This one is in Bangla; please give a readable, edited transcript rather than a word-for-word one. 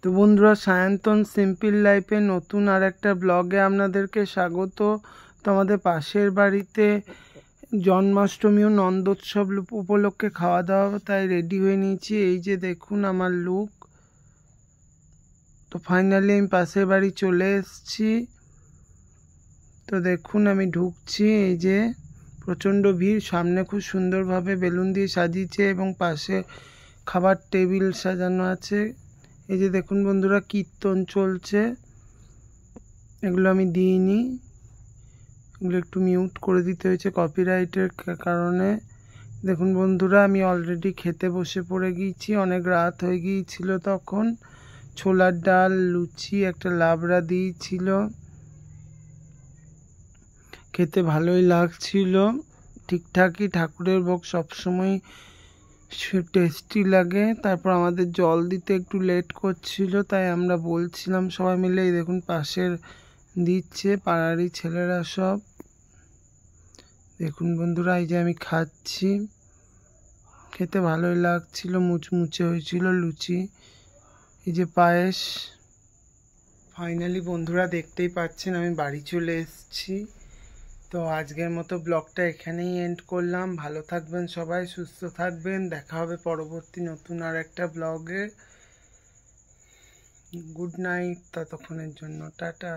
তো বন্ধুরা, সায়ন্তন সিম্পল লাইফে নতুন আর একটা ব্লগে আপনাদেরকে স্বাগত। তো আমাদের পাশের বাড়িতে জন্মাষ্টমী ও নন্দোৎসব উপলক্ষে খাওয়া দাওয়া, তাই রেডি হয়ে নিয়েছি। এই যে দেখুন আমার লুক। তো ফাইনালি আমি পাশের বাড়ি চলে এসেছি। তো দেখুন আমি ঢুকছি। এই যে প্রচণ্ড ভিড়, সামনে খুব সুন্দরভাবে বেলুন দিয়ে সাজিয়েছে এবং পাশে খাবার টেবিল সাজানো আছে। এই যে দেখুন বন্ধুরা, কীর্তন চলছে। এগুলো আমি দিইনি, এগুলো একটু মিউট করে দিতে হয়েছে কপিরাইটের কারণে। দেখুন বন্ধুরা, আমি অলরেডি খেতে বসে পড়ে গিয়েছি, অনেক রাত হয়ে গিয়েছিল তখন। ছোলার ডাল, লুচি, একটা লাবড়া দিয়েছিল, খেতে ভালোই লাগছিল, ঠিকঠাকই। ঠাকুরের ভোগ সবসময় টেস্টি লাগে। তারপর আমাদের জল দিতে একটু লেট করছিল, তাই আমরা বলছিলাম সবাই মিলে। এই দেখুন পাশের দিচ্ছে, পাড়ারই ছেলেরা সব। দেখুন বন্ধুরা, এই যে আমি খাচ্ছি, খেতে ভালোই লাগছিল, মুচমুচে হয়েছিল লুচি। এই যে পায়েস। ফাইনালি বন্ধুরা দেখতেই পাচ্ছেন আমি বাড়ি চলে এসেছি। তো আজকের মতো ব্লগটা এখানেই এন্ড করলাম। ভালো থাকবেন সবাই, সুস্থ থাকবেন। দেখা হবে পরবর্তী নতুন আর একটা ব্লগে। গুড নাইট ততক্ষণের জন্য, টাটা।